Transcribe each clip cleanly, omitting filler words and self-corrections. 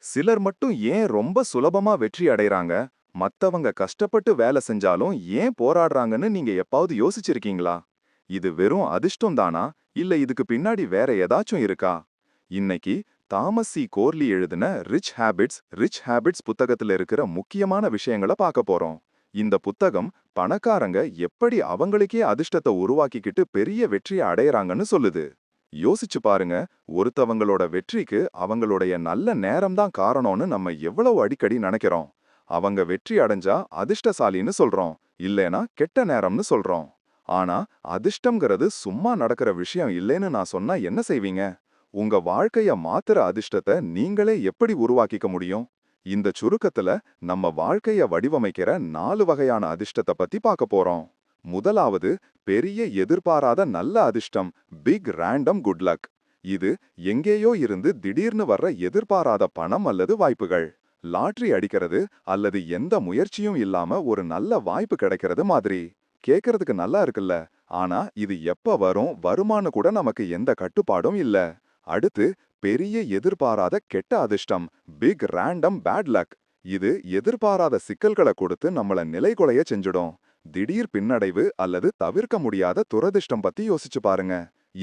சிலர் மட்டும் ஏன் ரொம்ப சுலபமா வெற்றி அடையறாங்க? மத்தவங்க கஷ்டப்பட்டு வேலை செஞ்சாலும் ஏன் போராடுறாங்கன்னு நீங்க எப்பாவது யோசிச்சிருக்கீங்களா? இது வெறும் அதிர்ஷ்டம் தானா? இல்ல இதுக்கு பின்னாடி வேற ஏதாச்சும் இருக்கா? இன்னைக்கு தாமஸ் சி கோர்லி எழுதின ரிச் ஹேபிட்ஸ் புத்தகத்துல இருக்கிற முக்கியமான விஷயங்களை பார்க்க போறோம். இந்த புத்தகம் பணக்காரங்க எப்படி அவங்களுக்கே அதிர்ஷ்டத்தை உருவாக்கிக்கிட்டு பெரிய வெற்றியை அடையறாங்கன்னு சொல்லுது. யோசிச்சு பாருங்க, ஒருத்தவங்களோட வெற்றிக்கு அவங்களுடைய நல்ல நேரம்தான் காரணம்னு நம்ம எவ்வளவு அடிக்கடி நினைக்கிறோம். அவங்க வெற்றி அடைஞ்சா அதிர்ஷ்டசாலின்னு சொல்றோம், இல்லைனா கெட்ட நேரம்னு சொல்றோம். ஆனா அதிர்ஷ்டம்ங்கிறது சும்மா நடக்கிற விஷயம் இல்லைன்னு நான் சொன்னா என்ன செய்வீங்க? உங்க வாழ்க்கைய மாத்துற அதிர்ஷ்டத்தை நீங்களே எப்படி உருவாக்கிக்க முடியும்? இந்த சுருக்கத்துல நம்ம வாழ்க்கைய வடிவமைக்கிற 4 வகையான அதிர்ஷ்டத்தை பத்தி பார்க்க போறோம். முதலாவது, பெரிய எதிர்பாராத நல்ல அதிர்ஷ்டம், பிக் ரேண்டம் குட் லக். இது எங்கேயோ இருந்து திடீர்னு வர்ற எதிர்பாராத பணம் அல்லது வாய்ப்புகள். லாட்டரி அடிக்கிறது அல்லது எந்த முயற்சியும் இல்லாம ஒரு நல்ல வாய்ப்பு கிடைக்கிறது மாதிரி. கேட்கறதுக்கு நல்லா இருக்குல்ல, ஆனா இது எப்ப வரும், வருமானு கூட நமக்கு எந்த கட்டுப்பாடும் இல்ல. அடுத்து, பெரிய எதிர்பாராத கெட்ட அதிர்ஷ்டம், பிக் ரேண்டம் பேட் லக். இது எதிர்பாராத சிக்கல்களை கொடுத்து நம்மள நிலைகுலைய செஞ்சிடும். திடீர் பின்னடைவு அல்லது தவிர்க்க முடியாத துரதிர்ஷ்டம் பத்தி யோசிச்சு பாருங்க.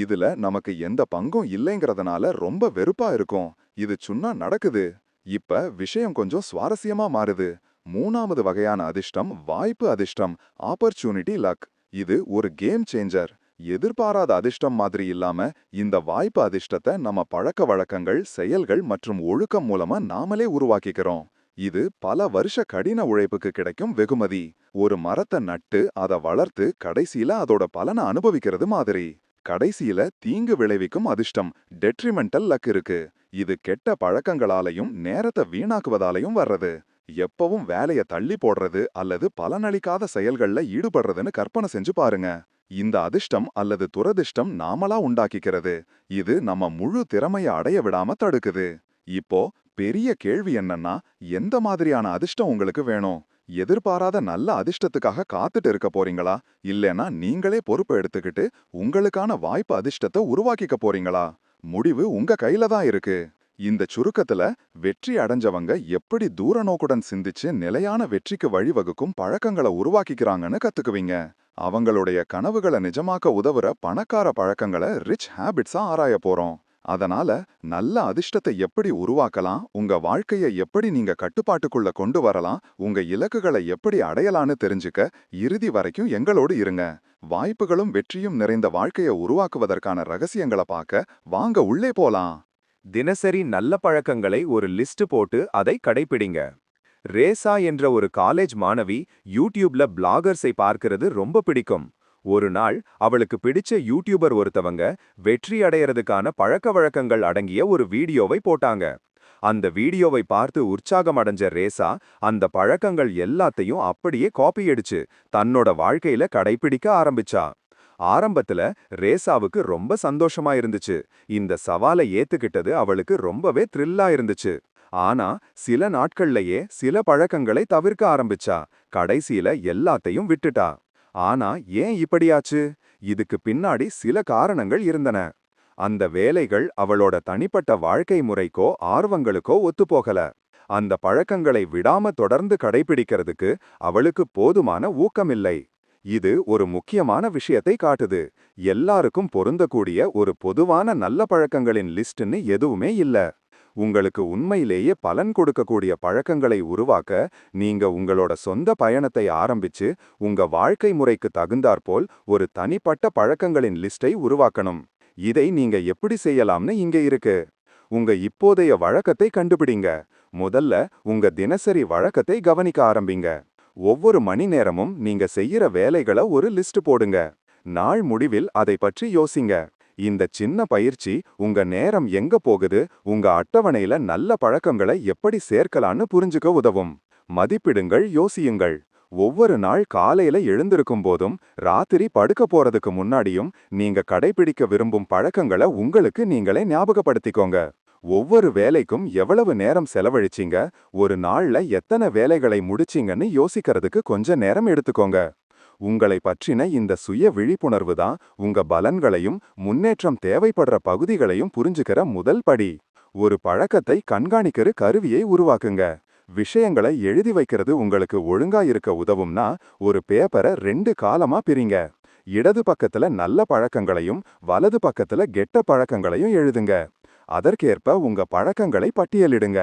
இதுல நமக்கு எந்த பங்கும் இல்லைங்கிறதுனால ரொம்ப வெறுப்பா இருக்கும். இது சும்மா நடக்குது. இப்ப விஷயம் கொஞ்சம் சுவாரஸ்யமா மாறுது. மூணாவது வகையான அதிர்ஷ்டம் வாய்ப்பு அதிர்ஷ்டம், ஆப்பர்ச்சுனிட்டி லக். இது ஒரு கேம் சேஞ்சர். எதிர்பாராத அதிர்ஷ்டம் மாதிரி இல்லாம இந்த வாய்ப்பு அதிர்ஷ்டத்தை நம்ம பழக்க வழக்கங்கள், செயல்கள் மற்றும் ஒழுக்கம் மூலமா நாமளே உருவாக்கிக்கிறோம். இது பல வருஷ கடின உழைப்புக்கு கிடைக்கும் வெகுமதி. ஒரு மரத்தை நட்டு அதை வளர்த்து கடைசியில அதோட பலனை அனுபவிக்கிறது மாதிரி. கடைசியில தீங்கு விளைவிக்கும் அதிர்ஷ்டம், டெட்ரிமெண்டல் லக் இருக்கு. இது கெட்ட பழக்கங்களாலையும் நேரத்தை வீணாக்குவதாலையும் வர்றது. எப்பவும் வேலைய தள்ளி போடுறது அல்லது பலனளிக்காத செயல்கள்ல ஈடுபடுறதுன்னு கற்பனை செஞ்சு பாருங்க. இந்த அதிர்ஷ்டம் அல்லது துரதிர்ஷ்டம் நாமளா உண்டாக்கிக்கிறது. இது நம்ம முழு திறமைய அடைய விடாம தடுக்குது. இப்போ பெரிய கேள்வி என்னன்னா, எந்த மாதிரியான அதிர்ஷ்டம் உங்களுக்கு வேணும்? எதிர்பாராத நல்ல அதிர்ஷ்டத்துக்காக காத்துட்டு இருக்க போறீங்களா? இல்லைன்னா நீங்களே பொறுப்பு எடுத்துக்கிட்டு உங்களுக்கான வாய்ப்பு அதிர்ஷ்டத்தை உருவாக்கிக்க போறீங்களா? முடிவு உங்க கையில தான் இருக்கு. இந்த சுருக்கத்துல வெற்றி அடைஞ்சவங்க எப்படி தூர நோக்குடன் சிந்திச்சு நிலையான வெற்றிக்கு வழிவகுக்கும் பழக்கங்களை உருவாக்கிக்கிறாங்கன்னு கத்துக்குவீங்க. அவங்களுடைய கனவுகளை நிஜமாக்க உதவுற பணக்கார பழக்கங்களை ரிச் ஹேபிட்ஸா ஆராய போறோம். அதனால நல்ல அதிர்ஷ்டத்தை எப்படி உருவாக்கலாம், உங்க வாழ்க்கையை எப்படி நீங்க கட்டுப்பாட்டுக்குள்ள கொண்டு வரலாம், உங்க இலக்குகளை எப்படி அடையலான்னு தெரிஞ்சுக்க இறுதி வரைக்கும் எங்களோடு இருங்க. வாய்ப்புகளும் வெற்றியும் நிறைந்த வாழ்க்கையை உருவாக்குவதற்கான ரகசியங்களை பார்க்க வாங்க உள்ளே போலாம். தினசரி நல்ல பழக்கங்களை ஒரு லிஸ்ட் போட்டு அதை கடைப்பிடிங்க. ரேசா என்ற ஒரு காலேஜ் மாணவி யூடியூப்ல பிளாகர்ஸை பார்க்கிறது ரொம்ப பிடிக்கும். ஒரு நாள் அவளுக்கு பிடிச்ச யூடியூபர் ஒருத்தவங்க வெற்றி அடையறதுக்கான பழக்க வழக்கங்கள் அடங்கிய ஒரு வீடியோவை போட்டாங்க. அந்த வீடியோவை பார்த்து உற்சாகம் அடைஞ்ச ரேசா அந்த பழக்கங்கள் எல்லாத்தையும் அப்படியே காப்பி அடிச்சு தன்னோட வாழ்க்கையில கடைபிடிக்க ஆரம்பிச்சா. ஆரம்பத்துல ரேசாவுக்கு ரொம்ப சந்தோஷமா இருந்துச்சு. இந்த சவாலை ஏத்துக்கிட்டது அவளுக்கு ரொம்பவே த்ரில்லா இருந்துச்சு. ஆனா சில நாட்கள்லயே சில பழக்கங்களை தவிர்க்க ஆரம்பிச்சா. கடைசியில எல்லாத்தையும் விட்டுட்டா. ஆனா ஏன் இப்படியாச்சு? இதுக்கு பின்னாடி சில காரணங்கள் இருந்தன. அந்த வேலைகள் அவளோட தனிப்பட்ட வாழ்க்கை முறைக்கோ ஆர்வங்களுக்கோ ஒத்துப்போகல. அந்த பழக்கங்களை விடாம தொடர்ந்து கடைபிடிக்கிறதுக்கு அவளுக்கு போதுமான ஊக்கமில்லை. இது ஒரு முக்கியமான விஷயத்தை காட்டுது. எல்லாருக்கும் பொருந்தக்கூடிய ஒரு பொதுவான நல்ல பழக்கங்களின் லிஸ்ட்னு எதுவுமே இல்ல. உங்களுக்கு உண்மையிலேயே பலன் கொடுக்கக்கூடிய பழக்கங்களை உருவாக்க நீங்க உங்களோட சொந்த பயணத்தை ஆரம்பிச்சு உங்க வாழ்க்கை முறைக்கு தகுந்தாற்போல் ஒரு தனிப்பட்ட பழக்கங்களின் லிஸ்டை உருவாக்கணும். இதை நீங்க எப்படி செய்யலாம்னு இங்க இருக்கு. உங்க இப்போதைய வழக்கத்தை கண்டுபிடிங்க. முதல்ல உங்க தினசரி வழக்கத்தை கவனிக்க ஆரம்பிங்க. ஒவ்வொரு மணி நேரமும் நீங்க செய்யற வேலைகளை ஒரு லிஸ்ட் போடுங்க. நாள் முடிவில் அதை பற்றி யோசிங்க. இந்த சின்ன பயிற்சி உங்க நேரம் எங்க போகுது, உங்க அட்டவணையில நல்ல பழக்கங்களை எப்படி சேர்க்கலான்னு புரிஞ்சுக்க உதவும். மதிப்பிடுங்கள், யோசியுங்கள். ஒவ்வொரு நாள் காலையில எழுந்திருக்கும் போதும் ராத்திரி படுக்க போறதுக்கு முன்னாடியும் நீங்க கடைபிடிக்க விரும்பும் பழக்கங்களை உங்களுக்கு நீங்களே ஞாபகப்படுத்திக்கோங்க. ஒவ்வொரு வேலைக்கும் எவ்வளவு நேரம் செலவழிச்சீங்க, ஒரு நாள்ல எத்தனை வேலைகளை முடிச்சீங்கன்னு யோசிக்கிறதுக்கு கொஞ்ச நேரம் எடுத்துக்கோங்க. உங்களை பற்றின இந்த சுய விழிப்புணர்வு தான் உங்க பலன்களையும் முன்னேற்றம் தேவைப்படுற பகுதிகளையும் புரிஞ்சுக்கிற முதல் படி. ஒரு பழக்கத்தை கண்காணிக்கிற கருவியை உருவாக்குங்க. விஷயங்களை எழுதி வைக்கிறது உங்களுக்கு ஒழுங்கா இருக்க உதவும்னா, ஒரு பேப்பரை 2 காலமா பிரிங்க. இடது பக்கத்துல நல்ல பழக்கங்களையும் வலது பக்கத்துல கெட்ட பழக்கங்களையும் எழுதுங்க. அதற்கேற்ப உங்க பழக்கங்களை பட்டியலிடுங்க.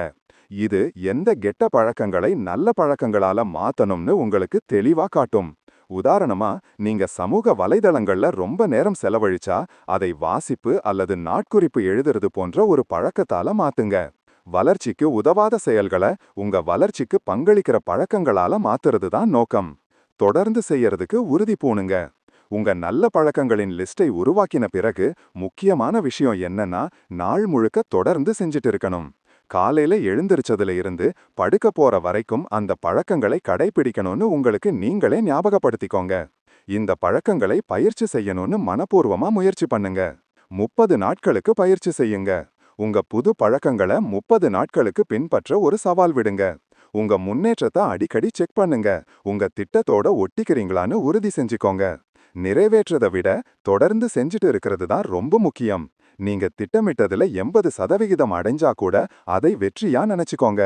இது எந்த கெட்ட பழக்கங்களை நல்ல பழக்கங்களால மாத்தணும்னு உங்களுக்கு தெளிவா காட்டும். உதாரணமா, நீங்க சமூக வலைதளங்கள்ல ரொம்ப நேரம் செலவழிச்சா அதை வாசிப்பு அல்லது நாட்குறிப்பு எழுதுறது போன்ற ஒரு பழக்கத்தால மாத்துங்க. வளர்ச்சிக்கு உதவாத செயல்களை உங்க வளர்ச்சிக்கு பங்களிக்கிற பழக்கங்களால மாத்துறது தான் நோக்கம். தொடர்ந்து செய்யறதுக்கு உறுதி பூணுங்க. உங்க நல்ல பழக்கங்களின் லிஸ்டை உருவாக்கின பிறகு முக்கியமான விஷயம் என்னன்னா, நாள் முழுக்க தொடர்ந்து செஞ்சுட்டு இருக்கணும். காலையில எழுந்திருச்சதுல இருந்து படுக்க போற வரைக்கும் அந்த பழக்கங்களை கடைபிடிக்கணும்னு உங்களுக்கு நீங்களே ஞாபகப்படுத்திக்கோங்க. இந்த பழக்கங்களை பயிற்சி செய்யணும்னு மனப்பூர்வமா முயற்சி பண்ணுங்க. 30 நாட்களுக்கு பயிற்சி செய்யுங்க. உங்க புது பழக்கங்களை 30 நாட்களுக்கு பின்பற்ற ஒரு சவால் விடுங்க. உங்க முன்னேற்றத்தை அடிக்கடி செக் பண்ணுங்க. உங்க திட்டத்தோட ஒட்டிக்கிறீங்களான்னு உறுதி செஞ்சுக்கோங்க. நிறைவேற்றதை விட தொடர்ந்து செஞ்சுட்டு இருக்கிறது தான் ரொம்ப முக்கியம். நீங்க திட்டமிட்டதுல 80% அடைஞ்சா கூட அதை வெற்றியா நினைச்சுக்கோங்க.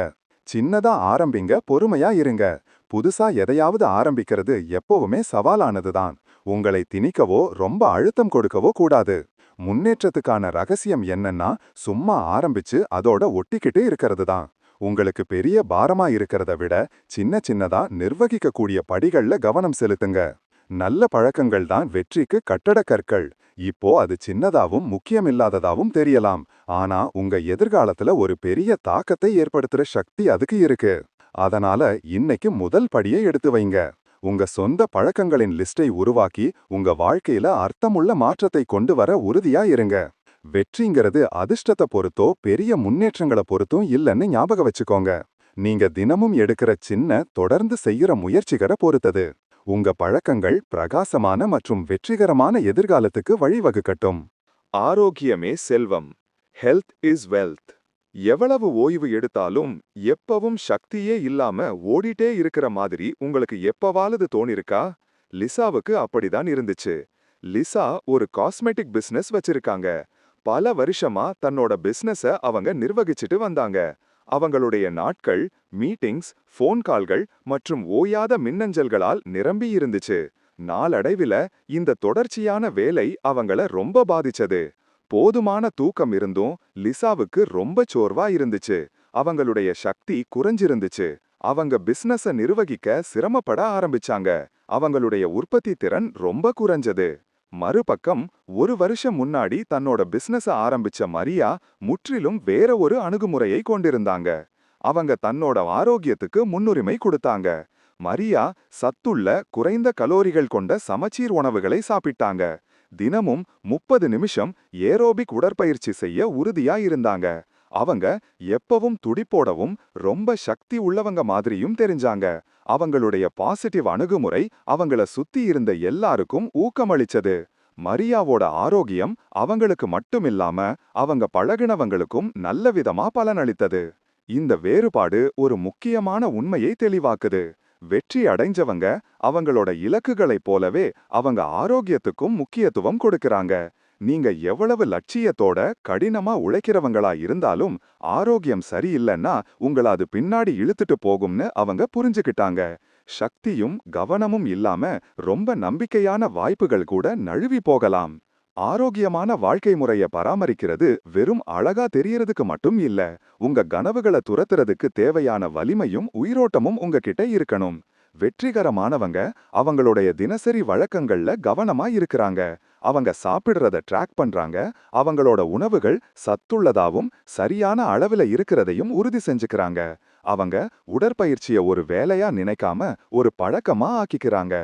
சின்னதா ஆரம்பிங்க, பொறுமையா இருங்க. புதுசா எதையாவது ஆரம்பிக்கிறது எப்பவுமே சவாலானதுதான். உங்களை திணிக்கவோ ரொம்ப அழுத்தம் கொடுக்கவோ கூடாது. முன்னேற்றத்துக்கான ரகசியம் என்னன்னா, சும்மா ஆரம்பிச்சு அதோட ஒட்டிக்கிட்டு இருக்கிறது தான். உங்களுக்கு பெரிய பாரமா இருக்கிறத விட சின்ன சின்னதா நிர்வகிக்கக்கூடிய படிகள்ல கவனம் செலுத்துங்க. நல்ல பழக்கங்கள் தான் வெற்றிக்கு கட்டடக் கற்கள். இப்போ அது சின்னதாவும் முக்கியமில்லாததாவும் தெரியலாம். ஆனா உங்க எதிர்காலத்துல ஒரு பெரிய தாக்கத்தை ஏற்படுத்துற சக்தி அதுக்கு இருக்கு. அதனால இன்னைக்கு முதல் படியை எடுத்து வைங்க. உங்க சொந்த பழக்கங்களின் லிஸ்டை உருவாக்கி உங்க வாழ்க்கையில அர்த்தமுள்ள மாற்றத்தை கொண்டு வர உறுதியா இருங்க. வெற்றிங்கிறது அதிர்ஷ்டத்தை பொறுத்தோ பெரிய முன்னேற்றங்களை பொறுத்தும் இல்லைன்னு ஞாபகம் வச்சுக்கோங்க. நீங்க தினமும் எடுக்கிற சின்ன தொடர்ந்து செய்யற முயற்சிகளை பொறுத்தது. உங்க பழக்கங்கள் பிரகாசமான மற்றும் வெற்றிகரமான எதிர்காலத்துக்கு வழிவகுக்கட்டும். ஆரோக்கியமே செல்வம். Health is wealth. எவ்வளவு ஓய்வு எடுத்தாலும் எப்பவும் சக்தியே இல்லாம ஓடிட்டே இருக்கிற மாதிரி உங்களுக்கு எப்பவாவது தோணிருக்கா? லிசாவுக்கு அப்படிதான் இருந்துச்சு. லிசா ஒரு காஸ்மெட்டிக் பிசினஸ் வச்சிருக்காங்க. பல வருஷமா தன்னோட பிசினஸ அவங்க நிர்வகிச்சிட்டு வந்தாங்க. அவங்களுடைய நாட்கள் மீட்டிங்ஸ், ஃபோன் கால்கள் மற்றும் ஓயாத மின்னஞ்சல்களால் நிரம்பி இருந்துச்சு. நாளடைவில இந்த தொடர்ச்சியான வேலை அவங்கள ரொம்ப பாதிச்சது. போதுமான தூக்கம் இருந்தும் லிசாவுக்கு ரொம்ப சோர்வா இருந்துச்சு. அவங்களுடைய சக்தி குறைஞ்சிருந்துச்சு. அவங்க பிசினஸ நிர்வகிக்க சிரமப்பட ஆரம்பிச்சாங்க. அவங்களுடைய உற்பத்தி திறன் ரொம்ப குறைஞ்சது. மறுபக்கம், ஒரு வருஷம் முன்னாடி தன்னோட பிசினஸ ஆரம்பிச்ச மரியா முற்றிலும் வேற ஒரு அணுகுமுறையை கொண்டிருந்தாங்க. அவங்க தன்னோட ஆரோக்கியத்துக்கு முன்னுரிமை கொடுத்தாங்க. மரியா சத்துள்ள குறைந்த கலோரிகள் கொண்ட சமச்சீர் உணவுகளை சாப்பிட்டாங்க. தினமும் 30 நிமிஷம் ஏரோபிக் உடற்பயிற்சி செய்ய உறுதியா இருந்தாங்க. அவங்க எப்பவும் துடிப்போடவும் ரொம்ப சக்தி உள்ளவங்க மாதிரியும் தெரிஞ்சாங்க. அவங்களுடைய பாசிட்டிவ் அணுகுமுறை அவங்கள சுத்தி இருந்த எல்லாருக்கும் ஊக்கமளிச்சது. மரியாவோட ஆரோக்கியம் அவங்களுக்கு மட்டுமில்லாம அவங்க பழகினவங்களுக்கும் நல்ல விதமா பலனளித்தது. இந்த வேறுபாடு ஒரு முக்கியமான உண்மையை தெளிவாக்குது. வெற்றி அடைஞ்சவங்க அவங்களோட இலக்குகளைப் போலவே அவங்க ஆரோக்கியத்துக்கும் முக்கியத்துவம் கொடுக்கறாங்க. நீங்க எவ்வளவு லட்சியத்தோட கடினமா உழைக்கிறவங்களா இருந்தாலும் ஆரோக்கியம் சரியில்லைன்னா உங்கள அது பின்னாடி இழுத்துட்டு போகும்னு அவங்க புரிஞ்சுக்கிட்டாங்க. சக்தியும் கவனமும் இல்லாம ரொம்ப நம்பிக்கையான வாய்ப்புகள் கூட நழுவி போகலாம். ஆரோக்கியமான வாழ்க்கை முறைய பராமரிக்கிறது வெறும் அழகா தெரியறதுக்கு மட்டும் இல்ல. உங்க கனவுகளை துரத்துறதுக்கு தேவையான வலிமையும் உயிரோட்டமும் உங்ககிட்ட இருக்கணும். வெற்றிகரமானவங்க அவங்களுடைய தினசரி வழக்கங்கள்ல கவனமா இருக்கிறாங்க. அவங்க சாப்பிடுறத ட்ராக் பண்றாங்க. அவங்களோட உணவுகள் சத்துள்ளதாவும் சரியான அளவுல இருக்கிறதையும் உறுதி செஞ்சுக்கிறாங்க. அவங்க உடற்பயிற்சிய ஒரு வேலையா நினைக்காம ஒரு பழக்கமா ஆக்கிக்கிறாங்க.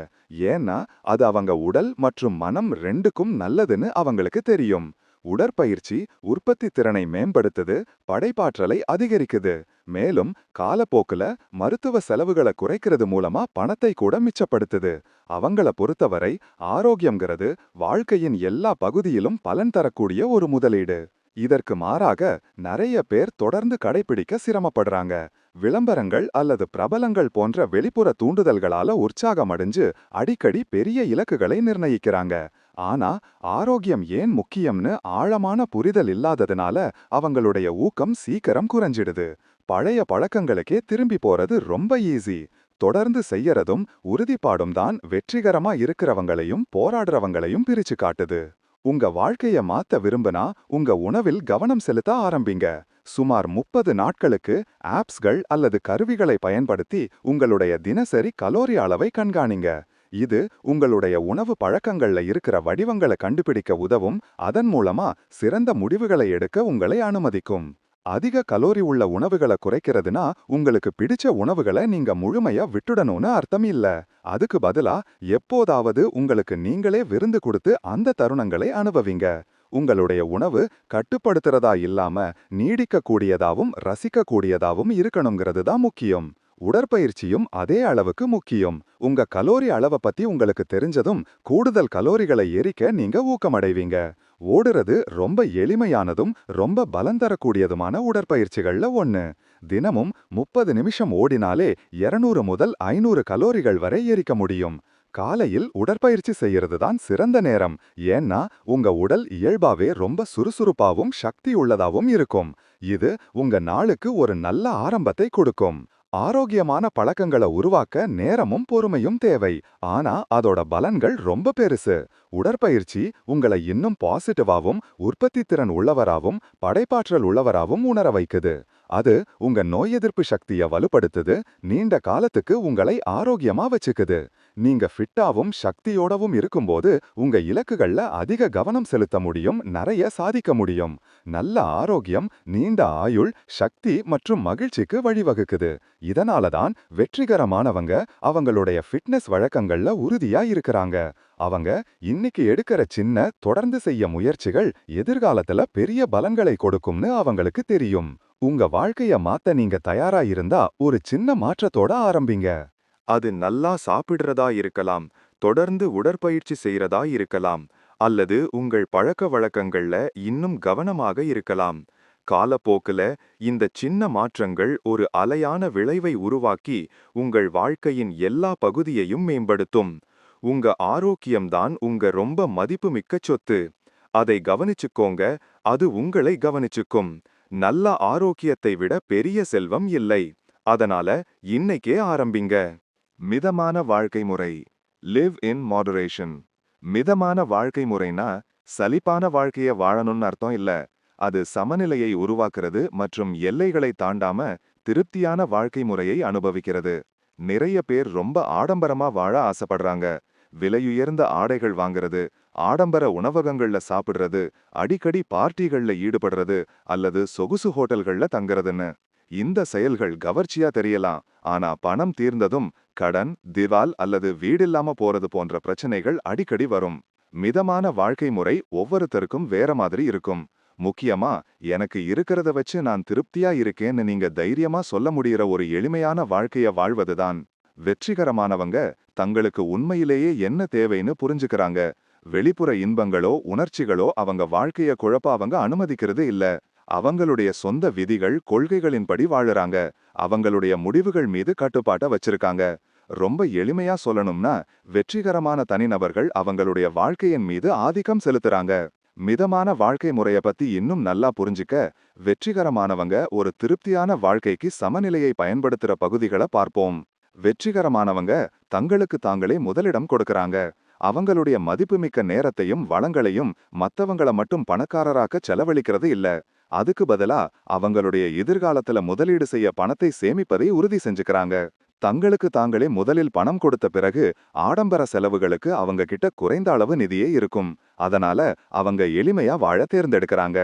ஏன்னா அது அவங்க உடல் மற்றும் மனம் ரெண்டுக்கும் நல்லதுன்னு அவங்களுக்கு தெரியும். உடற்பயிற்சி உற்பத்தி திறனை மேம்படுத்துது, படைப்பாற்றலை அதிகரிக்குது. மேலும் காலப்போக்குல மருத்துவ செலவுகளை குறைக்கிறது மூலமா பணத்தை கூட மிச்சப்படுத்துது. அவங்கள பொறுத்தவரை ஆரோக்கியம்ங்கிறது வாழ்க்கையின் எல்லா பகுதியிலும் பலன் தரக்கூடிய ஒரு முதலீடு. இதற்கு மாறாக நிறைய பேர் தொடர்ந்து கடைபிடிக்க சிரமப்படுறாங்க. விளம்பரங்கள் அல்லது பிரபலங்கள் போன்ற வெளிப்புற தூண்டுதல்களால உற்சாகமடைஞ்சு அடிக்கடி பெரிய இலக்குகளை நிர்ணயிக்கிறாங்க. ஆனா ஆரோக்கியம் ஏன் முக்கியம்னு ஆழமான புரிதல் இல்லாததுனால அவங்களுடைய ஊக்கம் சீக்கிரம் குறைஞ்சிடுது. பழைய பழக்கங்களுக்கே திரும்பி போறது ரொம்ப ஈஸி. தொடர்ந்து செய்யறதும் உறுதிப்பாடும் தான் வெற்றிகரமா இருக்கிறவங்களையும் போராடுறவங்களையும் பிரிச்சு காட்டுது. உங்க வாழ்க்கைய மாத்த விரும்பினா உங்க உணவில் கவனம் செலுத்த ஆரம்பிங்க. சுமார் 30 நாட்களுக்கு ஆப்ஸ்கள் அல்லது கருவிகளை பயன்படுத்தி உங்களுடைய தினசரி கலோரி அளவை கண்காணிங்க. இது உங்களுடைய உணவு பழக்கங்கள்ல இருக்கிற வடிவங்களை கண்டுபிடிக்க உதவும், அதன் மூலமா சிறந்த முடிவுகளை எடுக்க உங்களை அனுமதிக்கும். அதிக கலோரி உள்ள உணவுகளை குறைக்கிறதுனா உங்களுக்கு பிடிச்ச உணவுகளை நீங்க முழுமையா விட்டுடணும்னு அர்த்தம் இல்ல. அதுக்கு பதிலா எப்போதாவது உங்களுக்கு நீங்களே விருந்து கொடுத்து அந்த தருணங்களை அனுபவிங்க. உங்களுடைய உணவு கட்டுப்படுத்துறதா இல்லாம நீடிக்கக்கூடியதாவும் ரசிக்கக்கூடியதாவும் இருக்கணுங்கிறது தான் முக்கியம். உடற்பயிற்சியும் அதே அளவுக்கு முக்கியம். உங்க கலோரி அளவை பத்தி உங்களுக்கு தெரிஞ்சதும் கூடுதல் கலோரிகளை எரிக்க நீங்க ஊக்கமடைவீங்க. ஓடுறது ரொம்ப எளிமையானதும் ரொம்ப பலம் தரக்கூடியதுமான உடற்பயிற்சிகள்ல ஒண்ணு. தினமும் 30 நிமிஷம் ஓடினாலே 200 முதல் 500 கலோரிகள் வரை எரிக்க முடியும். காலையில் உடற்பயிற்சி செய்யறது தான் சிறந்த நேரம். ஏன்னா உங்க உடல் இயல்பாவே ரொம்ப சுறுசுறுப்பாவும் சக்தி உள்ளதாவும் இருக்கும். இது உங்க நாளுக்கு ஒரு நல்ல ஆரம்பத்தை கொடுக்கும். ஆரோக்கியமான பழக்கங்களை உருவாக்க நேரமும் பொறுமையும் தேவை. ஆனா அதோட பலன்கள் ரொம்ப பெருசு. உடற்பயிற்சி உங்களை இன்னும் பாசிட்டிவாவும் உற்பத்தி திறன் உள்ளவராவும் படைப்பாற்றல் உள்ளவராவும் உணர வைக்குது. அது உங்க நோய் எதிர்ப்பு சக்தியை வலுப்படுத்துது, நீண்ட காலத்துக்கு உங்களை ஆரோக்கியமா வச்சுக்குது. நீங்க ஃபிட்டாவும் சக்தியோடவும் இருக்கும்போது உங்க இலக்குகள்ல அதிக கவனம் செலுத்த முடியும், நிறைய சாதிக்க முடியும். நல்ல ஆரோக்கியம் நீண்ட ஆயுள், சக்தி மற்றும் மகிழ்ச்சிக்கு வழிவகுக்குது. இதனாலதான் வெற்றிகரமானவங்க அவங்களுடைய ஃபிட்னஸ் வழக்கங்கள்ல உறுதியா இருக்கிறாங்க. அவங்க இன்னைக்கு எடுக்கிற சின்ன தொடர்ந்து செய்ய முயற்சிகள் எதிர்காலத்துல பெரிய பலன்களை கொடுக்கும்னு அவங்களுக்கு தெரியும். உங்க வாழ்க்கைய மாத்த நீங்க தயாரா இருந்தா ஒரு சின்ன மாற்றத்தோட ஆரம்பிங்க. அது நல்லா சாப்பிடுறதா இருக்கலாம், தொடர்ந்து உடற்பயிற்சி செய்யறதா இருக்கலாம், அல்லது உங்கள் பழக்க வழக்கங்கள்ல இன்னும் கவனமாக இருக்கலாம். காலப்போக்குல இந்த சின்ன மாற்றங்கள் ஒரு அலையான விளைவை உருவாக்கி உங்கள் வாழ்க்கையின் எல்லா பகுதியையும் மேம்படுத்தும். உங்க ஆரோக்கியம்தான் உங்க ரொம்ப மதிப்புமிக்க சொத்து. அதை கவனிச்சுக்கோங்க, அது உங்களை கவனிச்சுக்கும். நல்ல ஆரோக்கியத்தை விட பெரிய செல்வம் இல்லை. அதனால இன்னைக்கே ஆரம்பிங்க. மிதமான வாழ்க்கை முறை. Live in moderation. மிதமான வாழ்க்கை முறைனா சலிப்பான வாழ்க்கைய வாழணும்னு அர்த்தம் இல்ல. அது சமநிலையை உருவாக்குறது மற்றும் எல்லைகளை தாண்டாம திருப்தியான வாழ்க்கை முறையை அனுபவிக்கிறது. நிறைய பேர் ரொம்ப ஆடம்பரமா வாழ ஆசைப்படுறாங்க. விலையுயர்ந்த ஆடைகள் வாங்குறது, ஆடம்பர உணவகங்கள்ல சாப்பிடுறது, அடிக்கடி பார்ட்டிகள்ல ஈடுபடுறது அல்லது சொகுசு ஹோட்டல்கள்ல தங்குறதுன்னு. இந்த செயல்கள் கவர்ச்சியா தெரியலாம், ஆனா பணம் தீர்ந்ததும் கடன், திவால் அல்லது வீடில்லாம போறது போன்ற பிரச்சனைகள் அடிக்கடி வரும். மிதமான வாழ்க்கை முறை ஒவ்வொருத்தருக்கும் வேற மாதிரி இருக்கும். முக்கியமா எனக்கு இருக்கிறத வச்சு நான் திருப்தியா இருக்கேன்னு நீங்க தைரியமா சொல்ல முடியற ஒரு எளிமையான வாழ்க்கைய வாழ்வதுதான். வெற்றிகரமானவங்க தங்களுக்கு உண்மையிலேயே என்ன தேவைன்னு புரிஞ்சுக்கிறாங்க. வெளிப்புற இன்பங்களோ உணர்ச்சிகளோ அவங்க வாழ்க்கைய குழப்ப அவங்க அனுமதிக்கிறது இல்ல. அவங்களுடைய சொந்த விதிகள் கொள்கைகளின்படி வாழுறாங்க. அவங்களுடைய முடிவுகள் மீது கட்டுப்பாட்ட வச்சிருக்காங்க. ரொம்ப எளிமையா சொல்லணும்னா வெற்றிகரமான தனிநபர்கள் அவங்களுடைய வாழ்க்கையின் மீது ஆதிக்கம் செலுத்துறாங்க. மிதமான வாழ்க்கை முறைய பத்தி இன்னும் நல்லா புரிஞ்சுக்க வெற்றிகரமானவங்க ஒரு திருப்தியான வாழ்க்கைக்கு சமநிலையை பயன்படுத்துற பகுதிகளை பார்ப்போம். வெற்றிகரமானவங்க தங்களுக்கு தாங்களே முதலிடம் கொடுக்கறாங்க. அவங்களுடைய மதிப்புமிக்க நேரத்தையும் வளங்களையும் மத்தவங்கள மட்டும் பணக்காரராக்க செலவழிக்கிறது இல்ல. அதுக்கு பதிலா அவங்களுடைய எதிர்காலத்துல முதலீடு செய்ய பணத்தை சேமிப்பதை உறுதி செஞ்சுக்கிறாங்க. தங்களுக்கு தாங்களே முதலில் பணம் கொடுத்த பிறகு ஆடம்பர செலவுகளுக்கு அவங்க கிட்ட குறைந்த அளவு நிதியே இருக்கும். அதனால அவங்க எளிமையா வாழ தேர்ந்தெடுக்கிறாங்க.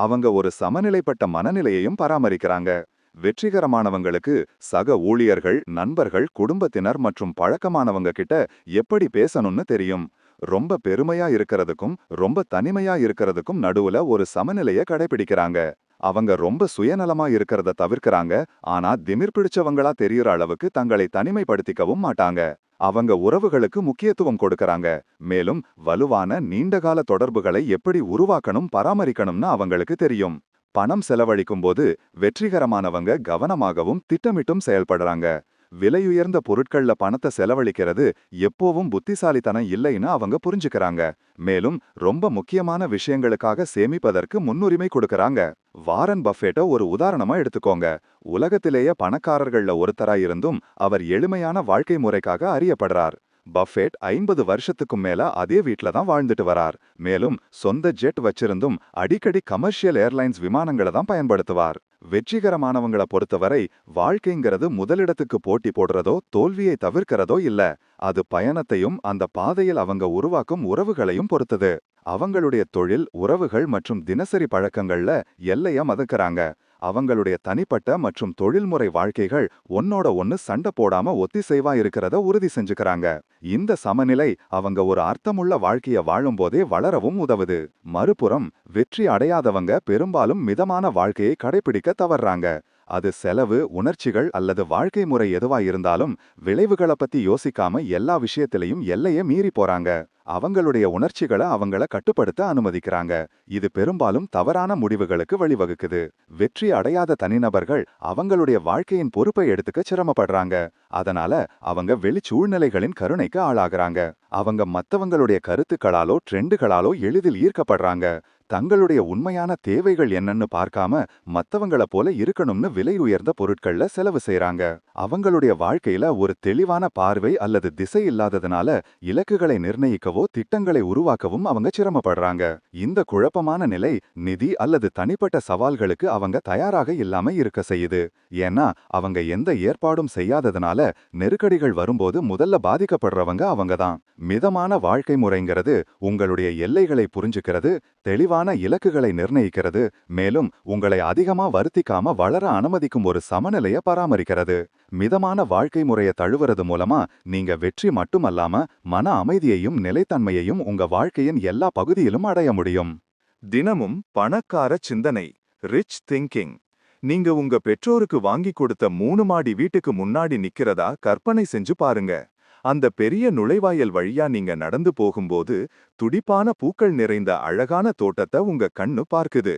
அவங்க ஒரு சமநிலைப்பட்ட மனநிலையையும் பராமரிக்கிறாங்க. வெற்றிகரமானவங்களுக்கு சக ஊழியர்கள், நண்பர்கள், குடும்பத்தினர் மற்றும் பழக்கமானவங்க கிட்ட எப்படி பேசணும்னு தெரியும். ரொம்ப பெருமையா இருக்கிறதுக்கும் ரொம்ப தனிமையா இருக்கிறதுக்கும் நடுவுல ஒரு சமநிலைய கடைபிடிக்கிறாங்க. அவங்க ரொம்ப சுயநலமா இருக்கிறத தவிர்க்கறாங்க, ஆனா திமிர் பிடிச்சவங்களா தெரியற அளவுக்கு தங்களை தனிமைப்படுத்திக்கவும் மாட்டாங்க. அவங்க உறவுகளுக்கு முக்கியத்துவம் கொடுக்கறாங்க. மேலும் வலுவான நீண்டகால தொடர்புகளை எப்படி உருவாக்கணும் பராமரிக்கணும்னு அவங்களுக்கு தெரியும். பணம் செலவழிக்கும் போது வெற்றிகரமானவங்க கவனமாகவும் திட்டமிட்டும் செயல்படுறாங்க. விலையுயர்ந்த பொருட்கள்ல பணத்தை செலவழிக்கிறது எப்போவும் புத்திசாலித்தனம் இல்லைன்னு அவங்க புரிஞ்சுக்கறாங்க. மேலும் ரொம்ப முக்கியமான விஷயங்களுக்காக சேமிப்பதற்கு முன்னுரிமை கொடுக்கறாங்க. வாரன் பஃபெட்ட ஒரு உதாரணமா எடுத்துக்கோங்க. உலகத்திலேயே பணக்காரர்கள்ல ஒருத்தரா இருந்தும் அவர் எளிமையான வாழ்க்கை முறைக்காக அறியப்படுறார். பஃபெட் 50 வருஷத்துக்கும் மேல அதே வீட்ல தான் வாழ்ந்துட்டு வரார். மேலும் சொந்த ஜெட் வச்சிருந்தும் அடிக்கடி கமர்ஷியல் ஏர்லைன்ஸ் விமானங்களை தான் பயன்படுத்துவார். வெற்றிகரமானவங்கள பொறுத்தவரை வாழ்க்கைங்கிறது முதலிடத்துக்கு போட்டி போடுறதோ தோல்வியை தவிர்க்கிறதோ இல்ல. அது பயணத்தையும் அந்த பாதையில் அவங்க உருவாக்கும் உறவுகளையும் பொறுத்தது. அவங்களுடைய தொழில், உறவுகள் மற்றும் தினசரி பழக்கங்கள்ல எல்லைய மதக்கறாங்க. அவங்களுடைய தனிப்பட்ட மற்றும் தொழில்முறை வாழ்க்கைகள் ஒன்னோட ஒன்னு சண்டை போடாம ஒத்திசைவா இருக்கிறத உறுதி செஞ்சுக்கறாங்க. இந்த சமநிலை அவங்க ஒரு அர்த்தமுள்ள வாழ்க்கைய வாழும்போதே வளரவும் உதவுது. மறுபுறம் வெற்றி அடையாதவங்க பெரும்பாலும் மிதமான வாழ்க்கையை கடைபிடிக்க தவறாங்க. அது செலவு, உணர்ச்சிகள் அல்லது வாழ்க்கை முறை எதுவா இருந்தாலும் விளைவுகளை பத்தி யோசிக்காம எல்லா விஷயத்திலையும் எல்லைய மீறி போறாங்க. அவங்களுடைய உணர்ச்சிகளை அவங்கள கட்டுப்படுத்த அனுமதிக்கிறாங்க. இது பெரும்பாலும் தவறான முடிவுகளுக்கு வழிவகுக்குது. வெற்றி அடையாத தனிநபர்கள் அவங்களுடைய வாழ்க்கையின் பொறுப்பை எடுத்துக்க சிரமப்படுறாங்க. அதனால அவங்க வெளி சூழ்நிலைகளின் கருணைக்கு ஆளாகிறாங்க. அவங்க மத்தவங்களுடைய கருத்துக்களாலோ ட்ரெண்டுகளாலோ எளிதில் ஈர்க்கப்படுறாங்க. தங்களுடைய உண்மையான தேவைகள் என்னன்னு பார்க்காம மத்தவங்கள போல இருக்கணும்னு விலை உயர்ந்த பொருட்கள்ல செலவு செய்றாங்க. அவங்களுடைய வாழ்க்கையில ஒரு தெளிவான பார்வை அல்லது திசை இல்லாததுனால இலக்குகளை நிர்ணயிக்கவோ திட்டங்களை உருவாக்கவும் அவங்க சிரமப்படுறாங்க. இந்த குழப்பமான நிலை நிதி அல்லது தனிப்பட்ட சவால்களுக்கு அவங்க தயாராக இல்லாம இருக்க செய்யுது. ஏன்னா அவங்க எந்த ஏற்பாடும் செய்யாததுனால நெருக்கடிகள் வரும்போது முதல்ல பாதிக்கப்படுறவங்க அவங்கதான். மிதமான வாழ்க்கை முறைங்கிறது உங்களுடைய எல்லைகளை புரிஞ்சுக்கிறது, தெளிவான இலக்குகளை நிர்ணயிக்கிறது, மேலும் உங்களை அதிகமா வருத்திக்காம வளர அனுமதிக்கும் ஒரு சமநிலையை பராமரிக்கிறது. மிதமான வாழ்க்கை முறையை தழுவுறது மூலமா நீங்க வெற்றி மட்டுமல்லாம மன அமைதியையும் நிலைத்தன்மையையும் உங்க வாழ்க்கையின் எல்லா பகுதியிலும் அடைய முடியும். தினமும் பணக்கார சிந்தனை, ரிச் திங்கிங். நீங்க உங்க பெற்றோருக்கு வாங்கி கொடுத்த 3 மாடி வீட்டுக்கு முன்னாடி நிக்கிறதா கற்பனை செஞ்சு பாருங்க. அந்த பெரிய நுழைவாயல் வழியா நீங்க நடந்து போகும்போது துடிப்பான பூக்கள் நிறைந்த அழகான தோட்டத்தை உங்க கண்ணு பார்க்குது.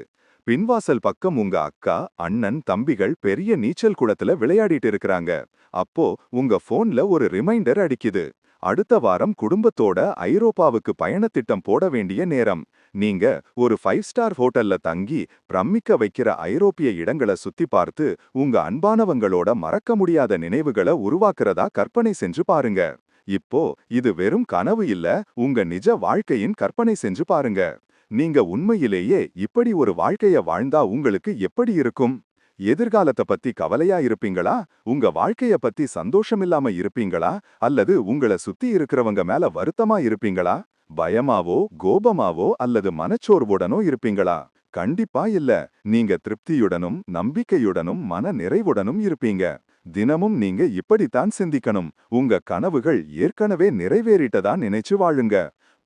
பின்வாசல் பக்கம் உங்க அக்கா, அண்ணன், தம்பிகள் பெரிய நீச்சல் குளத்துல விளையாடிட்டு இருக்கிறாங்க. அப்போ உங்க போன்ல ஒரு ரிமைண்டர் அடிக்குது. அடுத்த வாரம் குடும்பத்தோட ஐரோப்பாவுக்கு பயணத்திட்டம் போட வேண்டிய நேரம். நீங்க ஒரு 5 ஸ்டார் ஹோட்டல்ல தங்கி பிரமிக்க வைக்கிற ஐரோப்பிய இடங்களை சுத்தி பார்த்து உங்க அன்பானவங்களோட மறக்க முடியாத நினைவுகளை உருவாக்குறதா கற்பனை செஞ்சு பாருங்க. இப்போ இது வெறும் கனவு இல்ல, உங்க நிஜ வாழ்க்கையின் கற்பனை செஞ்சு பாருங்க. நீங்க உண்மையிலேயே இப்படி ஒரு வாழ்க்கைய வாழ்ந்தா உங்களுக்கு எப்படி இருக்கும்? எதிர்காலத்தை பத்தி கவலையா இருப்பீங்களா? உங்க வாழ்க்கைய பத்தி சந்தோஷமில்லாம இருப்பீங்களா? அல்லது உங்கள சுத்தி இருக்கிறவங்க மேல வருத்தமா இருப்பீங்களா? பயமாவோ, கோபமாவோ அல்லது மனச்சோர்வுடனோ இருப்பீங்களா? கண்டிப்பா இல்ல. நீங்க திருப்தியுடனும் நம்பிக்கையுடனும் மன நிறைவுடனும் இருப்பீங்க. தினமும் நீங்க இப்படித்தான் சிந்திக்கணும். உங்க கனவுகள் ஏற்கனவே நிறைவேறிட்டதா நினைச்சு வாழுங்க.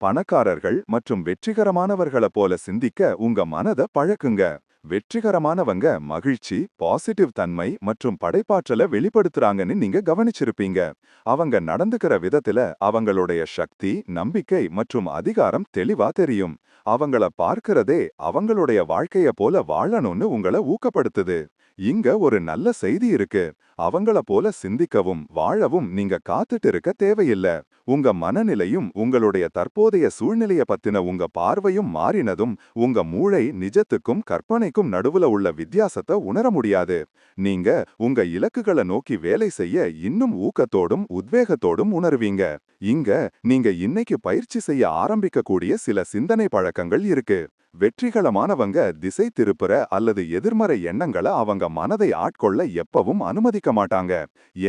பணக்காரர்கள் மற்றும் வெற்றிகரமானவர்கள போல சிந்திக்க உங்க மனத பழக்குங்க. வெற்றிகரமானவங்க மகிழ்ச்சி, பாசிட்டிவ் தன்மை மற்றும் படைப்பாற்றல வெளிப்படுத்துறாங்கன்னு நீங்க கவனிச்சிருப்பீங்க. அவங்க நடந்துக்கிற விதத்துல அவங்களுடைய சக்தி, நம்பிக்கை மற்றும் அதிகாரம் தெளிவா தெரியும். அவங்கள பார்க்கிறதே அவங்களுடைய வாழ்க்கைய போல வாழணும்னு உங்கள ஊக்கப்படுத்துது. இங்க ஒரு நல்ல செய்தி இருக்கு. அவங்கள போல சிந்திக்கவும் வாழவும் நீங்க காத்துட்டு இருக்க தேவையில்ல. உங்க மனநிலையும் உங்களுடைய தற்போதைய சூழ்நிலைய பத்தின உங்க பார்வையும் மாறினதும் உங்க மூளை நிஜத்துக்கும் கற்பனைக்கும் நடுவுல உள்ள வித்தியாசத்தை உணர முடியாது. நீங்க உங்க இலக்குகளை நோக்கி வேலை செய்ய இன்னும் ஊக்கத்தோடும் உத்வேகத்தோடும் உணர்வீங்க. இங்க நீங்க இன்னைக்கு பயிற்சி செய்ய ஆரம்பிக்கக்கூடிய சில சிந்தனை பழக்கங்கள் இருக்கு. வெற்றிகரமானவங்க திசை திருப்புற அல்லது எதிர்மறை எண்ணங்களை அவங்க மனதை ஆட்கொள்ள எப்பவும் அனுமதிக்க மாட்டாங்க.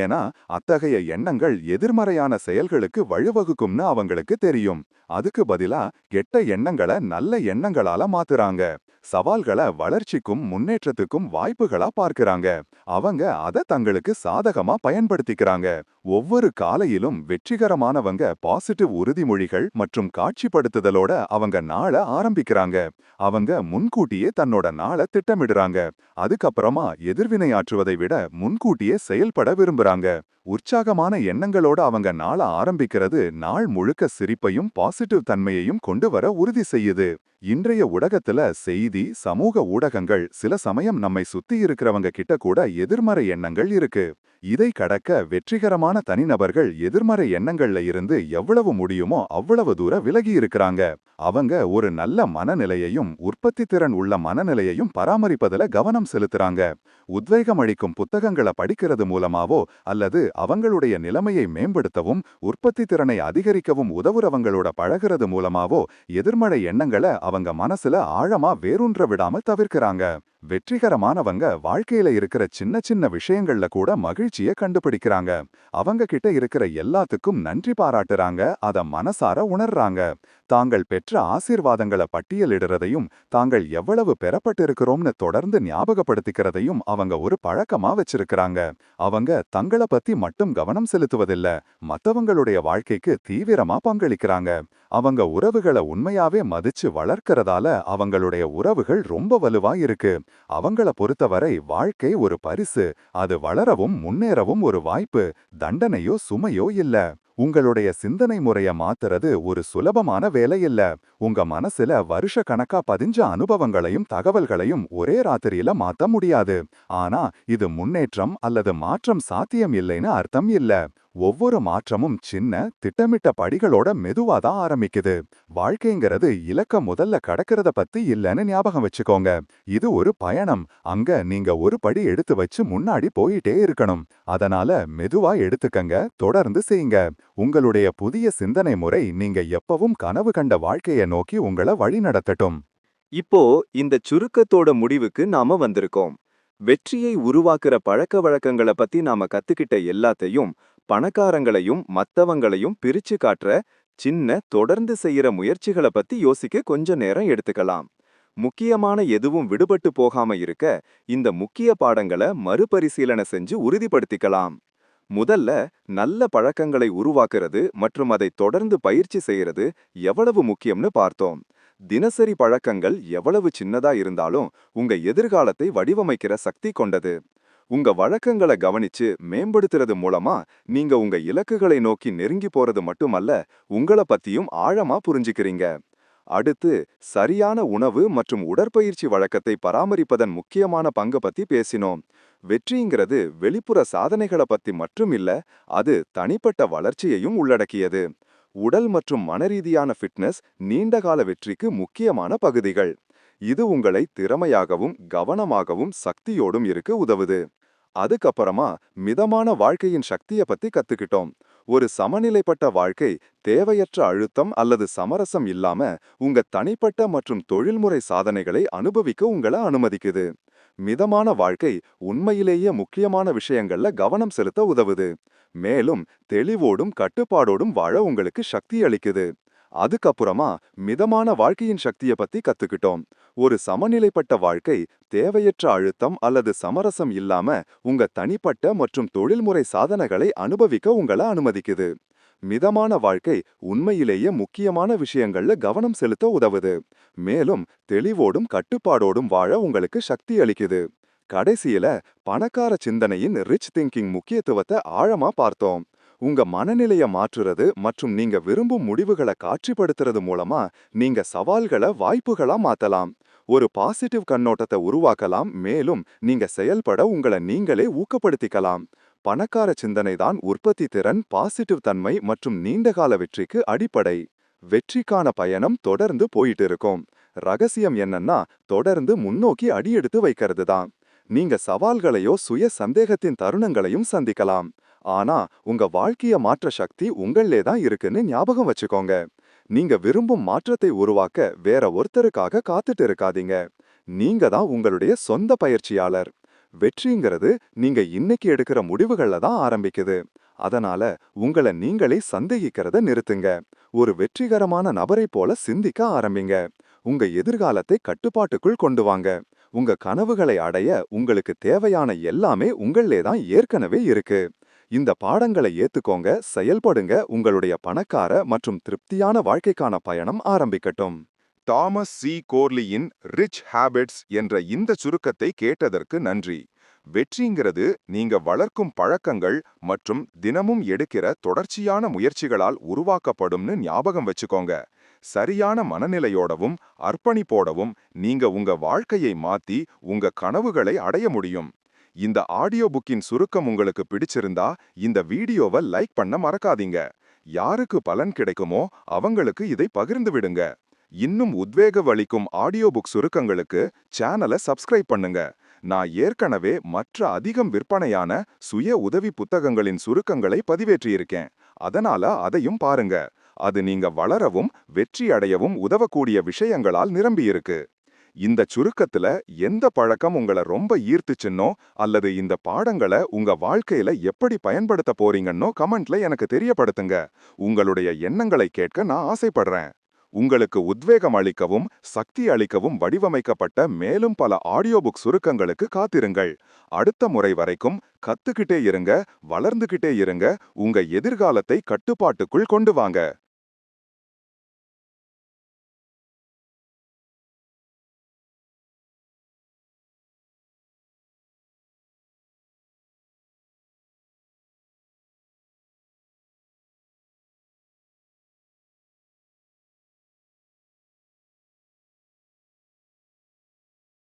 ஏன்னா அத்தகைய எண்ணங்கள் எதிர்மறையான செயல்களுக்கு வழிவகுக்கும்னு அவங்களுக்கு தெரியும். அதுக்கு பதிலா கெட்ட எண்ணங்களை நல்ல எண்ணங்களால மாத்துறாங்க. சவால்களை வளர்ச்சிக்கும் முன்னேற்றத்துக்கும் வாய்ப்புகளா பார்க்கறாங்க. அவங்க அதை தங்களுக்கு சாதகமா பயன்படுத்திக்கிறாங்க. ஒவ்வொரு காலையிலும் வெற்றிகரமானவங்க பாசிட்டிவ் உறுதிமொழிகள் மற்றும் காட்சிப்படுத்துதலோட அவங்க நாளை ஆரம்பிக்கிறாங்க. அவங்க முன்கூட்டியே தன்னோட நாளை திட்டமிடுறாங்க. அதுக்கப்புறமா எதிர்வினையாற்றுவதை விட முன்கூட்டியே செயல்பட விரும்புறாங்க. உற்சாகமான எண்ணங்களோட அவங்க நாளை ஆரம்பிக்கிறது நாள் முழுக்க சிரிப்பையும் பாசிட்டிவ் தன்மையையும் கொண்டு வர உறுதி செய்யுது. இன்றைய ஊடகத்துல செய்தி, சமூக ஊடகங்கள் சில சமயம் நம்மை சுத்தி இருக்கிறவங்க கிட்ட கூட எதிர்மறை எண்ணங்கள் இருக்கு. இதை கடக்க வெற்றிகரமான தனிநபர்கள் எதிர்மறை எண்ணங்கள்ல இருந்து எவ்வளவு முடியுமோ அவ்வளவு தூரம் விலகி இருக்கிறாங்க. அவங்க ஒரு நல்ல மனநிலையையும் உற்பத்தி திறன் உள்ள மனநிலையையும் பராமரிப்பதில் கவனம் செலுத்துறாங்க. உத்வேகம் அளிக்கும் புத்தகங்களை படிக்கிறது மூலமாவோ அல்லது அவங்களுடைய நிலைமையை மேம்படுத்தவும் உற்பத்தி திறனை அதிகரிக்கவும் உதவுறவங்களோட பழகிறது மூலமாவோ எதிர்மறை எண்ணங்களை அவங்க மனசுல ஆழமா வேரூன்ற விடாம தவிர்க்கிறாங்க. வெற்றிகரமானவங்க வாழ்க்கையில இருக்கிற சின்ன சின்ன விஷயங்கள்ல கூட மகிழ்ச்சியை கண்டுபிடிக்கிறாங்க. அவங்க கிட்ட இருக்கிற எல்லாத்துக்கும் நன்றி பாராட்டுறாங்க, அத மனசார உணர்றாங்க. தாங்கள் பெற்ற ஆசீர்வாதங்களை பட்டியலிடுறதையும் தாங்கள் எவ்வளவு பெறப்பட்டிருக்கிறோம்னு தொடர்ந்து ஞாபகப்படுத்திக்கிறதையும் அவங்க ஒரு பழக்கமா வச்சிருக்கிறாங்க. அவங்க தங்கள பத்தி மட்டும் கவனம் செலுத்துவதில்ல, மத்தவங்களுடைய வாழ்க்கைக்கு தீவிரமா பங்களிக்கிறாங்க. அவங்க உறவுகளை உண்மையாவே மதிச்சு வளர்க்கறதால அவங்களுடைய உறவுகள் ரொம்ப வலுவா இருக்கு. அவங்கள பொறுத்தவரை வாழ்க்கை ஒரு பரிசு, அது வளரவும் முன்னேறவும் ஒரு வாய்ப்பு, தண்டனையோ சுமையோ இல்ல. உங்களுடைய சிந்தனை முறைய மாத்துறது ஒரு சுலபமான வேலை இல்ல. உங்க மனசுல வருஷ கணக்கா பதிஞ்ச அனுபவங்களையும் தகவல்களையும் ஒரே ராத்திரியில மாத்த முடியாது. ஆனா இது முன்னேற்றம் அல்லது மாற்றம் சாத்தியம் இல்லைன்னு அர்த்தம் இல்ல. ஒவ்வொரு மாற்றமும் சின்ன திட்டமிட்ட படிகளோட மெதுவாதான் ஆரம்பிக்குது. வாழ்க்கைங்கிறது இலக்க முதல்ல கடக்கிறத பத்தி இல்லைன்னு ஞாபகம் வச்சுக்கோங்க. இது ஒரு பயணம். அங்க நீங்க ஒரு படி எடுத்து வச்சு முன்னாடி போயிட்டே இருக்கணும். அதனால மெதுவா எடுத்துக்கங்க, தொடர்ந்து செய்யுங்க. உங்களுடைய புதிய சிந்தனை முறை நீங்க எப்பவும் கனவு கண்ட வாழ்க்கையை நோக்கி உங்களை வழிநடத்தட்டும். இப்போ இந்த சுருக்கத்தோட முடிவுக்கு நாம வந்திருக்கோம். வெற்றியை உருவாக்குற பழக்க வழக்கங்களை பத்தி நாம கத்துக்கிட்ட எல்லாத்தையும், பணக்காரங்களையும் மத்தவங்களையும் பிரிச்சு காட்டுற சின்ன தொடர்ந்து செய்யற முயற்சிகளை பத்தி யோசிக்க கொஞ்ச நேரம் எடுத்துக்கலாம். முக்கியமான எதுவும் விடுபட்டு போகாம இருக்க இந்த முக்கிய பாடங்களை மறுபரிசீலனை செஞ்சு உறுதிப்படுத்திக்கலாம். முதல்ல நல்ல பழக்கங்களை உருவாக்குறது மற்றும் அதை தொடர்ந்து பயிற்சி செய்யறது எவ்வளவு முக்கியம்னு பார்த்தோம். தினசரி பழக்கங்கள் எவ்வளவு சின்னதா இருந்தாலும் உங்க எதிர்காலத்தை வடிவமைக்கிற சக்தி கொண்டது. உங்க வழக்கங்களை கவனிச்சு மேம்படுத்துறது மூலமா நீங்க உங்க இலக்குகளை நோக்கி நெருங்கி போறது மட்டுமல்ல, உங்களை பத்தியும் ஆழமா புரிஞ்சுக்கிறீங்க. அடுத்து சரியான உணவு மற்றும் உடற்பயிற்சி வழக்கத்தை பராமரிப்பதன் முக்கியமான பங்கு பத்தி பேசினோம். வெற்றிங்கிறது வெளிப்புற சாதனைகளை பத்தி மட்டும் இல்ல, அது தனிப்பட்ட வளர்ச்சியையும் உள்ளடக்கியது. உடல் மற்றும் மனரீதியான ஃபிட்னஸ் நீண்டகால வெற்றிக்கு முக்கியமான பகுதிகள். இது உங்களை திறமையாகவும் கவனமாகவும் சக்தியோடும் இருக்க உதவுது. அதுக்கப்புறமா மிதமான வாழ்க்கையின் சக்திய பத்தி கத்துக்கிட்டோம். ஒரு சமநிலைப்பட்ட வாழ்க்கை தேவையற்ற அழுத்தம் அல்லது சமரசம் இல்லாம உங்க தனிப்பட்ட மற்றும் தொழில்முறை சாதனைகளை அனுபவிக்க உங்களை அனுமதிக்குது. மிதமான வாழ்க்கை உண்மையிலேயே முக்கியமான விஷயங்கள்ல கவனம் செலுத்த உதவுது. மேலும் தெளிவோடும் கட்டுப்பாடோடும் வாழ உங்களுக்கு சக்தி அளிக்குது. அதுக்கப்புறமா மிதமான வாழ்க்கையின் சக்தியை பத்தி கத்துக்கிட்டோம். ஒரு சமநிலைப்பட்ட வாழ்க்கை தேவையற்ற அழுத்தம் அல்லது சமரசம் இல்லாம உங்க தனிப்பட்ட மற்றும் தொழில்முறை சாதனைகளை அனுபவிக்க உங்களை அனுமதிக்குது. மிதமான வாழ்க்கை உண்மையிலேயே முக்கியமான விஷயங்கள்ல கவனம் செலுத்த உதவுது. மேலும் தெளிவோடும் கட்டுப்பாடோடும் வாழ உங்களுக்கு சக்தி அளிக்குது. கடைசியில பணக்கார சிந்தனையின் ரிச் திங்கிங் முக்கியத்துவத்தை ஆழமா பார்த்தோம். உங்க மனநிலைய மாற்றுறது மற்றும் நீங்க விரும்பும் முடிவுகளை காட்சிப்படுத்துறது மூலமா நீங்க சவால்களை வாய்ப்புகளா மாத்தலாம். ஒரு பாசிட்டிவ் கண்ணோட்டத்தை உருவாக்கலாம், மேலும் நீங்க செயல்பட உங்களை நீங்களே ஊக்கப்படுத்திக்கலாம். பணக்கார சிந்தனை தான் உற்பத்தி திறன், பாசிட்டிவ் தன்மை மற்றும் நீண்டகால வெற்றிக்கு அடிப்படை. வெற்றிக்கான பயணம் தொடர்ந்து போயிட்டு இருக்கும். ரகசியம் என்னன்னா தொடர்ந்து முன்னோக்கி அடியெடுத்து வைக்கிறது தான். நீங்க சவால்களையோ சுய சந்தேகத்தின் தருணங்களையும் சந்திக்கலாம். ஆனா உங்க வாழ்க்கைய மாற்ற சக்தி உங்களே தான் இருக்குன்னு ஞாபகம் வச்சுக்கோங்க. நீங்க விரும்பும் மாற்றத்தை உருவாக்க வேற ஒருத்தருக்காக காத்துட்டு இருக்காதீங்க. நீங்க தான் உங்களுடைய சொந்த பயிற்சியாளர். வெற்றிங்கிறது நீங்க இன்னைக்கு எடுக்கிற முடிவுகள்ல தான் ஆரம்பிக்குது. அதனால உங்களை நீங்களே சந்தேகிக்கிறத நிறுத்துங்க. ஒரு வெற்றிகரமான நபரை போல சிந்திக்க ஆரம்பிங்க. உங்க எதிர்காலத்தை கட்டுப்பாட்டுக்குள் கொண்டு வாங்க. உங்க கனவுகளை அடைய உங்களுக்கு தேவையான எல்லாமே உங்களே தான் ஏற்கனவே இருக்கு. இந்த பாடங்களை ஏத்துக்கோங்க, செயல்படுங்க. உங்களுடைய பணக்கார மற்றும் திருப்தியான வாழ்க்கைக்கான பயணம் ஆரம்பிக்கட்டும். தாமஸ் சி கோர்லியின் ரிச் ஹேபிட்ஸ் என்ற இந்த சுருக்கத்தை கேட்டதற்கு நன்றி. வெற்றிங்கிறது நீங்க வளர்க்கும் பழக்கங்கள் மற்றும் தினமும் எடுக்கிற தொடர்ச்சியான முயற்சிகளால் உருவாக்கப்படும்னு ஞாபகம் வச்சுக்கோங்க. சரியான மனநிலையோடவும் அர்ப்பணிப்போடவும் நீங்க உங்க வாழ்க்கையை மாத்தி உங்க கனவுகளை அடைய முடியும். இந்த ஆடியோ புக்கின் சுருக்கம் உங்களுக்கு பிடிச்சிருந்தா இந்த வீடியோவை லைக் பண்ண மறக்காதீங்க. யாருக்கு பலன் கிடைக்குமோ அவங்களுக்கு இதை பகிர்ந்து விடுங்க. இன்னும் உத்வேகமளிக்கும் ஆடியோ புக் சுருக்கங்களுக்கு சேனலை சப்ஸ்கிரைப் பண்ணுங்க. நான் ஏற்கனவே மற்ற அதிகம் விற்பனையான சுய உதவி புத்தகங்களின் சுருக்கங்களை பதிவேற்றியிருக்கேன். அதனால அதையும் பாருங்க. அது நீங்க வளரவும் வெற்றி அடையவும் உதவக்கூடிய விஷயங்களால் நிரம்பியிருக்கு. இந்த சுருக்கத்துல எந்த பழக்கம் உங்களை ரொம்ப ஈர்த்துச்சுன்னோ அல்லது இந்த பாடங்களை உங்க வாழ்க்கையில எப்படி பயன்படுத்த போறீங்கன்னோ கமெண்ட்ல எனக்கு தெரியப்படுத்துங்க. உங்களுடைய எண்ணங்களை கேட்க நான் ஆசைப்படுறேன். உங்களுக்கு உத்வேகம் அளிக்கவும் சக்தி அளிக்கவும் வடிவமைக்கப்பட்ட மேலும் பல ஆடியோ புக் சுருக்கங்களுக்கு காத்திருங்கள். அடுத்த முறை வரைக்கும் கத்துக்கிட்டே இருங்க, வளர்ந்துகிட்டே இருங்க, உங்க எதிர்காலத்தை கட்டுப்பாட்டுக்குள் கொண்டு வாங்க.